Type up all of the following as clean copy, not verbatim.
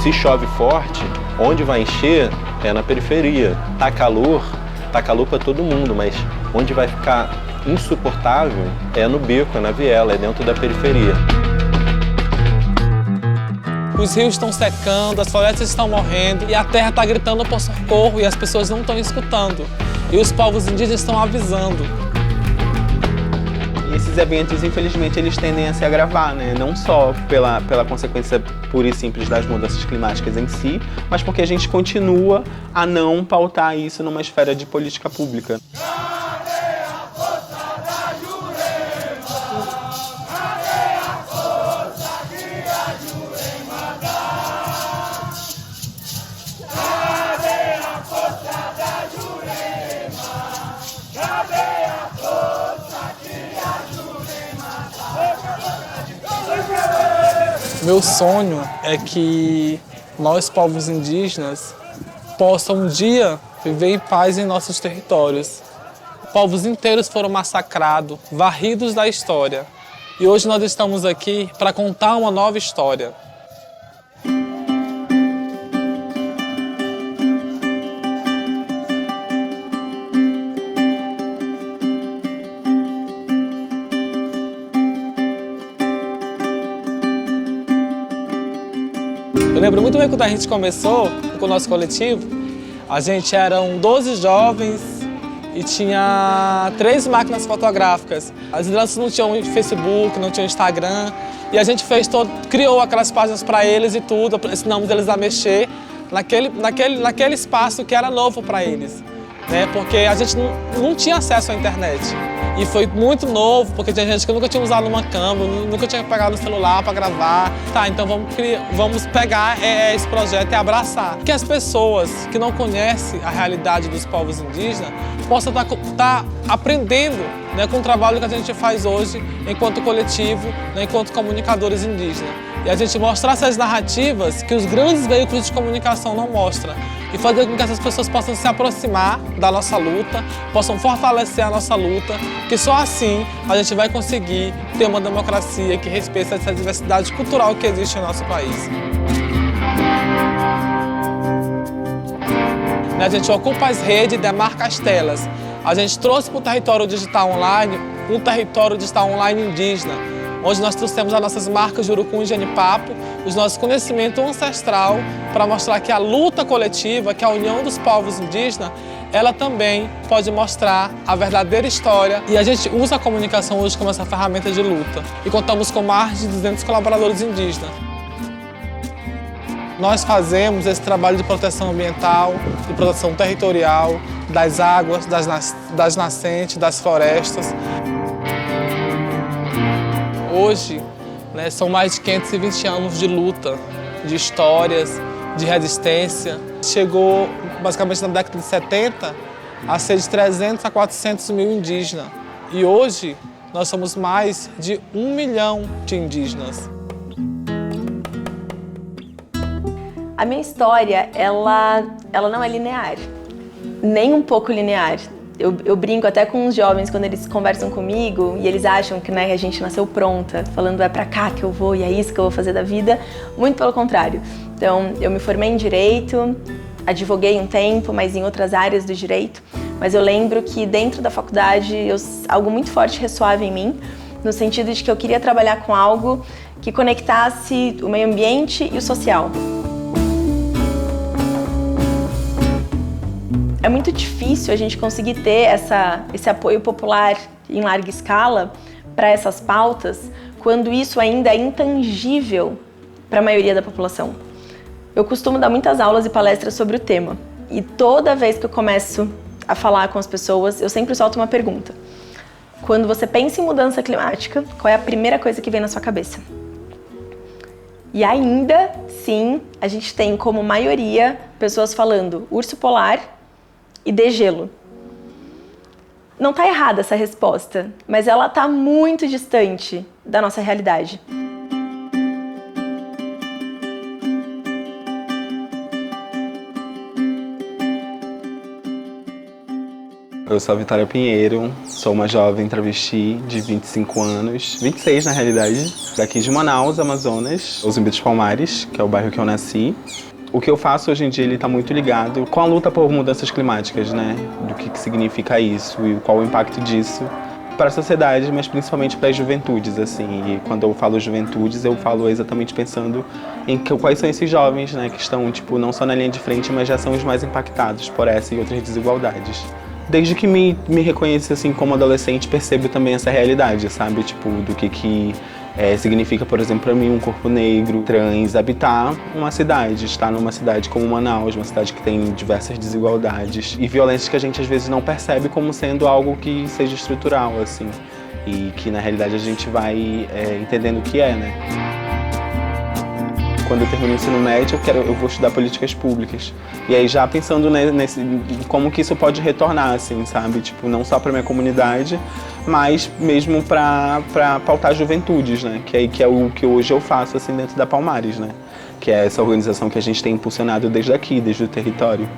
Se chove forte, onde vai encher é na periferia. Tá calor para todo mundo, mas onde vai ficar insuportável é no beco, é na viela, é dentro da periferia. Os rios estão secando, as florestas estão morrendo e a terra está gritando por socorro e as pessoas não estão escutando. E os povos indígenas estão avisando. E esses eventos, infelizmente, eles tendem a se agravar, né? Não só pela consequência pura e simples das mudanças climáticas em si, mas porque a gente continua a não pautar isso numa esfera de política pública. Meu sonho é que nós, povos indígenas, possam um dia viver em paz em nossos territórios. Povos inteiros foram massacrados, varridos da história. E hoje nós estamos aqui para contar uma nova história. Eu lembro muito bem quando a gente começou com o nosso coletivo, a gente eram 12 jovens e tinha 3 máquinas fotográficas. As lideranças não tinham Facebook, não tinham Instagram, e a gente criou aquelas páginas para eles e tudo, ensinamos eles a mexer naquele espaço que era novo para eles, né? Porque a gente não tinha acesso à internet. E foi muito novo, porque tinha gente que nunca tinha usado uma câmera, nunca tinha pegado o celular para gravar. Tá, então vamos pegar esse projeto e abraçar. Que as pessoas que não conhecem a realidade dos povos indígenas possam estar aprendendo, né, com o trabalho que a gente faz hoje enquanto coletivo, né, enquanto comunicadores indígenas. E a gente mostrar essas narrativas que os grandes veículos de comunicação não mostram. E fazer com que essas pessoas possam se aproximar da nossa luta, possam fortalecer a nossa luta, que só assim a gente vai conseguir ter uma democracia que respeite essa diversidade cultural que existe no nosso país. A gente ocupa as redes e demarca as telas. A gente trouxe para o território digital online um território digital online indígena, onde nós trouxemos as nossas marcas de urucum e genipapo, os nossos conhecimentos ancestral, para mostrar que a luta coletiva, que a união dos povos indígenas, ela também pode mostrar a verdadeira história. E a gente usa a comunicação hoje como essa ferramenta de luta. E contamos com mais de 200 colaboradores indígenas. Nós fazemos esse trabalho de proteção ambiental, de proteção territorial, das águas, das nascentes, das florestas. Hoje, né, são mais de 520 anos de luta, de histórias, de resistência. Chegou, basicamente, na década de 70, a ser de 300 a 400 mil indígenas. E hoje, nós somos mais de 1 milhão de indígenas. A minha história, ela não é linear, nem um pouco linear. Eu brinco até com os jovens quando eles conversam comigo e eles acham que, né, a gente nasceu pronta, falando é pra cá que eu vou e é isso que eu vou fazer da vida. Muito pelo contrário. Então, eu me formei em Direito, advoguei um tempo, mas em outras áreas do Direito. Mas eu lembro que dentro da faculdade algo muito forte ressoava em mim, no sentido de que eu queria trabalhar com algo que conectasse o meio ambiente e o social. É muito difícil a gente conseguir ter esse apoio popular em larga escala para essas pautas, quando isso ainda é intangível para a maioria da população. Eu costumo dar muitas aulas e palestras sobre o tema, e toda vez que eu começo a falar com as pessoas, eu sempre solto uma pergunta. Quando você pensa em mudança climática, qual é a primeira coisa que vem na sua cabeça? E ainda, sim, a gente tem como maioria pessoas falando urso polar e degelo. Não está errada essa resposta, mas ela está muito distante da nossa realidade. Eu sou a Vitória Pinheiro, sou uma jovem travesti de 25 anos, 26 na realidade, daqui de Manaus, Amazonas, o Zumbi dos Palmares, que é o bairro que eu nasci. O que eu faço hoje em dia ele está muito ligado com a luta por mudanças climáticas, né? Do que significa isso e qual o impacto disso para a sociedade, mas principalmente para as juventudes, assim. E quando eu falo juventudes, eu falo exatamente pensando em quais são esses jovens, né? Que estão, tipo, não só na linha de frente, mas já são os mais impactados por essa e outras desigualdades. Desde que me reconheço, assim, como adolescente, percebo também essa realidade, sabe? Tipo, do que significa, por exemplo, para mim, um corpo negro, trans, habitar uma cidade, estar numa cidade como Manaus, uma cidade que tem diversas desigualdades e violências que a gente, às vezes, não percebe como sendo algo que seja estrutural, assim. E que, na realidade, a gente vai entendendo o que é, né? Quando eu termino o ensino médio, eu vou estudar políticas públicas. E aí já pensando como que isso pode retornar, assim, sabe? Tipo, não só para minha comunidade, mas mesmo para pautar juventudes, né? Que é o que hoje eu faço, assim, dentro da Palmares, né? Que é essa organização que a gente tem impulsionado desde aqui, desde o território.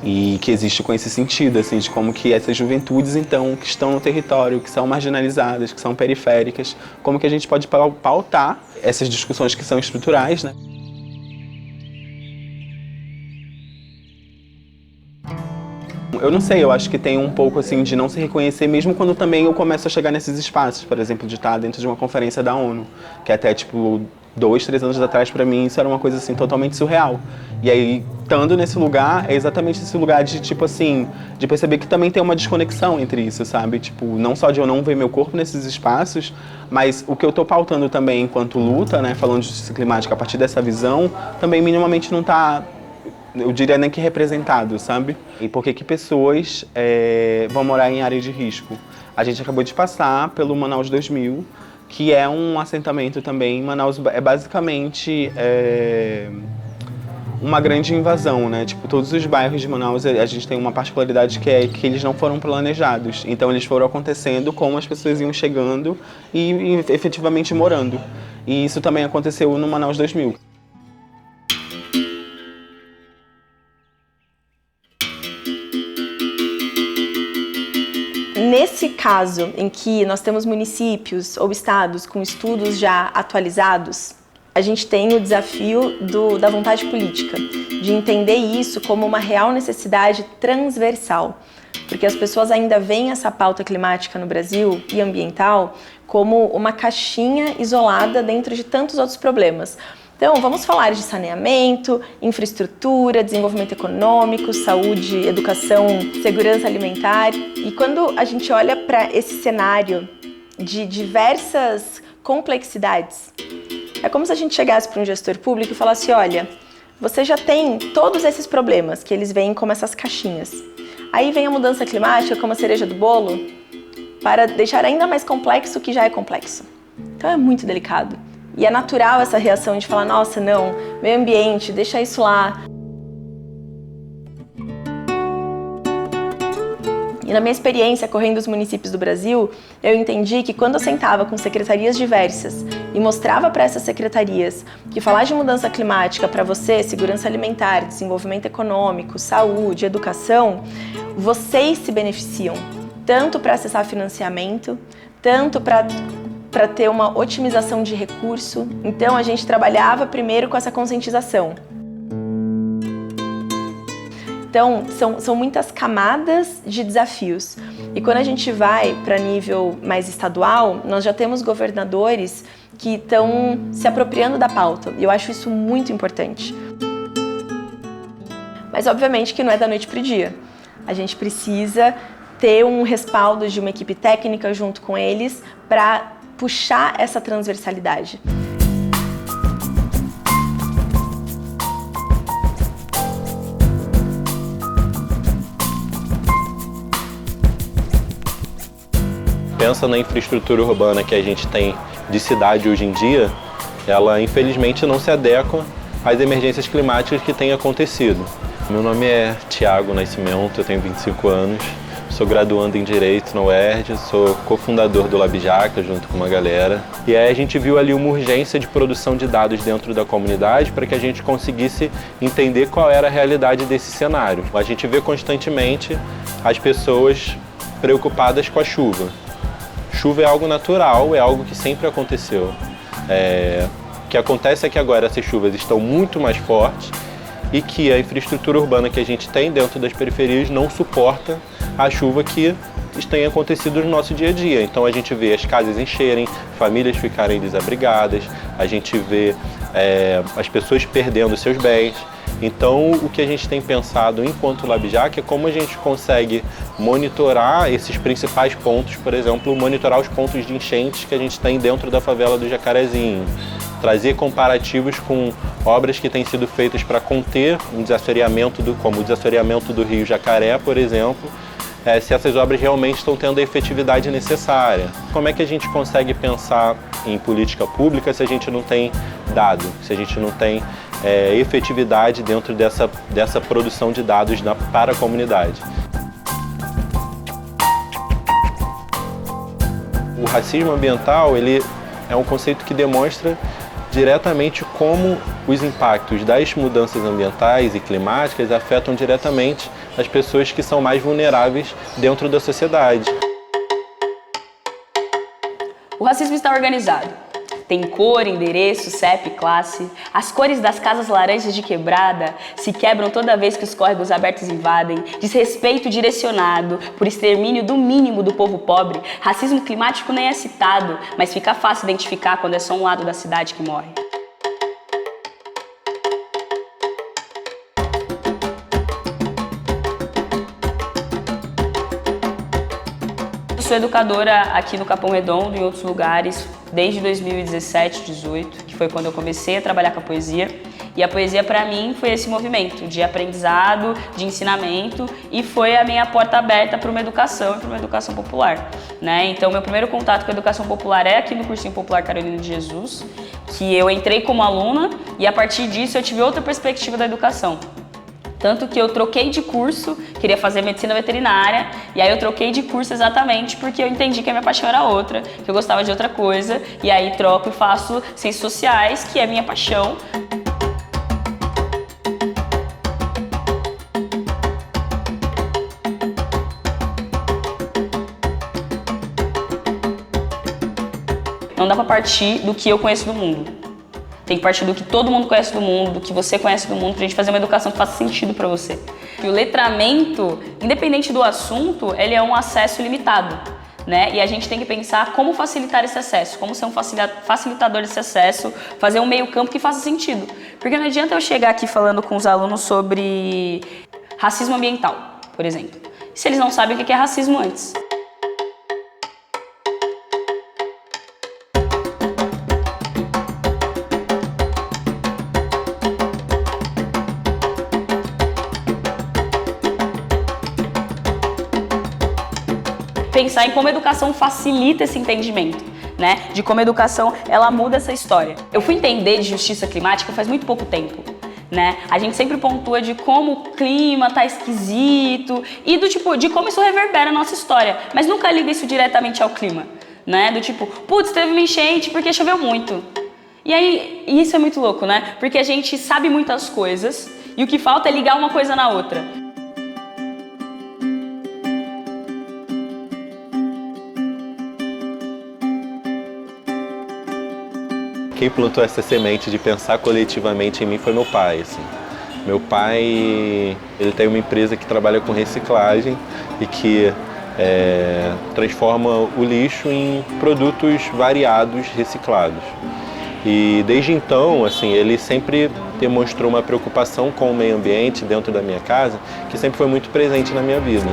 E que existe com esse sentido, assim, de como que essas juventudes, então, que estão no território, que são marginalizadas, que são periféricas, como que a gente pode pautar essas discussões que são estruturais, né? Eu não sei, eu acho que tem um pouco assim de não se reconhecer, mesmo quando também eu começo a chegar nesses espaços, por exemplo, de estar dentro de uma conferência da ONU, que até tipo 2, 3 anos atrás pra mim isso era uma coisa assim totalmente surreal. E aí, estando nesse lugar, é exatamente esse lugar de tipo assim, de perceber que também tem uma desconexão entre isso, sabe? Tipo, não só de eu não ver meu corpo nesses espaços, mas o que eu tô pautando também enquanto luta, né, falando de justiça climática a partir dessa visão, também minimamente não tá, eu diria nem que representado, sabe? E por que pessoas vão morar em área de risco? A gente acabou de passar pelo Manaus 2000, que é um assentamento também. Manaus é basicamente uma grande invasão, né? Tipo, todos os bairros de Manaus, a gente tem uma particularidade que é que eles não foram planejados. Então eles foram acontecendo como as pessoas iam chegando e efetivamente morando. E isso também aconteceu no Manaus 2000. Nesse caso em que nós temos municípios ou estados com estudos já atualizados, a gente tem o desafio da vontade política, de entender isso como uma real necessidade transversal, porque as pessoas ainda veem essa pauta climática no Brasil e ambiental como uma caixinha isolada dentro de tantos outros problemas. Então, vamos falar de saneamento, infraestrutura, desenvolvimento econômico, saúde, educação, segurança alimentar. E quando a gente olha para esse cenário de diversas complexidades, é como se a gente chegasse para um gestor público e falasse, olha, você já tem todos esses problemas que eles veem como essas caixinhas. Aí vem a mudança climática como a cereja do bolo para deixar ainda mais complexo o que já é complexo. Então é muito delicado. E é natural essa reação de falar, nossa, não, meio ambiente, deixa isso lá. E na minha experiência correndo os municípios do Brasil, eu entendi que quando eu sentava com secretarias diversas e mostrava para essas secretarias que falar de mudança climática para você, segurança alimentar, desenvolvimento econômico, saúde, educação, vocês se beneficiam, tanto para acessar financiamento, tanto para ter uma otimização de recurso. Então a gente trabalhava primeiro com essa conscientização. Então são muitas camadas de desafios. E quando a gente vai para nível mais estadual, nós já temos governadores que estão se apropriando da pauta. E eu acho isso muito importante. Mas obviamente que não é da noite para o dia. A gente precisa ter um respaldo de uma equipe técnica junto com eles para puxar essa transversalidade. Pensa na infraestrutura urbana que a gente tem de cidade hoje em dia, ela infelizmente não se adequa às emergências climáticas que têm acontecido. Meu nome é Thiago Nascimento, eu tenho 25 anos. Sou graduando em Direito na UERJ, sou cofundador do LabJaca junto com uma galera. E aí a gente viu ali uma urgência de produção de dados dentro da comunidade para que a gente conseguisse entender qual era a realidade desse cenário. A gente vê constantemente as pessoas preocupadas com a chuva. Chuva é algo natural, é algo que sempre aconteceu. O que acontece é que agora essas chuvas estão muito mais fortes e que a infraestrutura urbana que a gente tem dentro das periferias não suporta a chuva que tem acontecido no nosso dia a dia. Então a gente vê as casas encherem, famílias ficarem desabrigadas, a gente vê as pessoas perdendo seus bens. Então o que a gente tem pensado enquanto LabJac é como a gente consegue monitorar esses principais pontos, por exemplo, monitorar os pontos de enchentes que a gente tem dentro da favela do Jacarezinho, trazer comparativos com obras que têm sido feitas para conter um desassoreamento, como o desassoreamento do Rio Jacaré, por exemplo, se essas obras realmente estão tendo a efetividade necessária. Como é que a gente consegue pensar em política pública se a gente não tem dado, se a gente não tem efetividade dentro dessa produção de dados para a comunidade? O racismo ambiental, ele é um conceito que demonstra diretamente como os impactos das mudanças ambientais e climáticas afetam diretamente as pessoas que são mais vulneráveis dentro da sociedade. O racismo está organizado. Tem cor, endereço, CEP, classe. As cores das casas laranjas de quebrada se quebram toda vez que os córregos abertos invadem. Desrespeito direcionado por extermínio do mínimo do povo pobre. Racismo climático nem é citado, mas fica fácil identificar quando é só um lado da cidade que morre. Eu sou educadora aqui no Capão Redondo e em outros lugares desde 2017, 2018, que foi quando eu comecei a trabalhar com a poesia. E a poesia, para mim, foi esse movimento de aprendizado, de ensinamento, e foi a minha porta aberta para uma educação e para uma educação popular, né? Então, meu primeiro contato com a educação popular é aqui no Cursinho Popular Carolina de Jesus, que eu entrei como aluna e, a partir disso, eu tive outra perspectiva da educação. Tanto que eu troquei de curso, queria fazer medicina veterinária, e aí eu troquei de curso exatamente porque eu entendi que a minha paixão era outra, que eu gostava de outra coisa, e aí troco e faço ciências sociais, que é minha paixão. Não dá pra partir do que eu conheço do mundo. Tem que partir do que todo mundo conhece do mundo, do que você conhece do mundo, pra gente fazer uma educação que faça sentido pra você. E o letramento, independente do assunto, ele é um acesso limitado, né? E a gente tem que pensar como facilitar esse acesso, como ser um facilitador desse acesso, fazer um meio campo que faça sentido. Porque não adianta eu chegar aqui falando com os alunos sobre racismo ambiental, por exemplo, se eles não sabem o que é racismo antes. Pensar em como a educação facilita esse entendimento, né? De como a educação, ela muda essa história. Eu fui entender de justiça climática faz muito pouco tempo, né? A gente sempre pontua de como o clima tá esquisito e do tipo, de como isso reverbera a nossa história, mas nunca liga isso diretamente ao clima, né? Do tipo, putz, teve uma enchente porque choveu muito. E aí, isso é muito louco, né? Porque a gente sabe muitas coisas e o que falta é ligar uma coisa na outra. Quem plantou essa semente de pensar coletivamente em mim foi meu pai, assim. Meu pai, ele tem uma empresa que trabalha com reciclagem e que transforma o lixo em produtos variados reciclados. E desde então, assim, ele sempre demonstrou uma preocupação com o meio ambiente dentro da minha casa, que sempre foi muito presente na minha vida.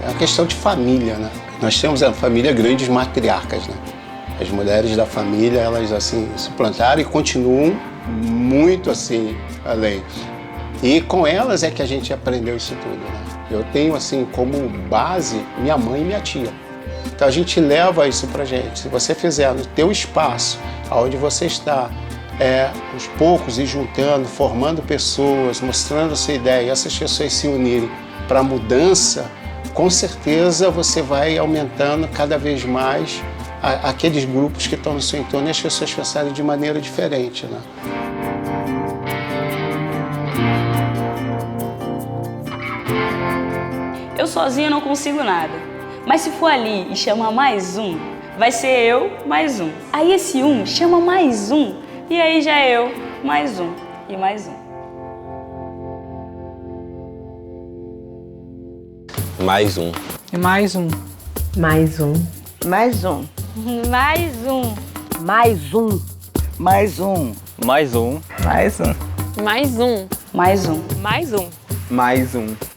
É uma questão de família, né? Nós temos a família grandes matriarcas, né? As mulheres da família, elas assim se plantaram e continuam muito assim além. E com elas é que a gente aprendeu isso tudo, né? Eu tenho assim como base minha mãe e minha tia. Então a gente leva isso pra gente. Se você fizer no teu espaço, onde você está, aos poucos ir juntando, formando pessoas, mostrando a sua ideia, e essas pessoas se unirem para a mudança, com certeza você vai aumentando cada vez mais aqueles grupos que estão no seu entorno e as pessoas pensarem de maneira diferente, né? sozinho eu não consigo nada. Mas se for ali e chamar mais um, vai ser eu mais um. Aí esse um chama mais um, e aí já é eu mais um e mais um. Mais um. E mais um. Mais um. Mais um. Mais um. Mais um. Mais um. Mais um. Mais um. Mais um. Mais um. Mais um. Mais um.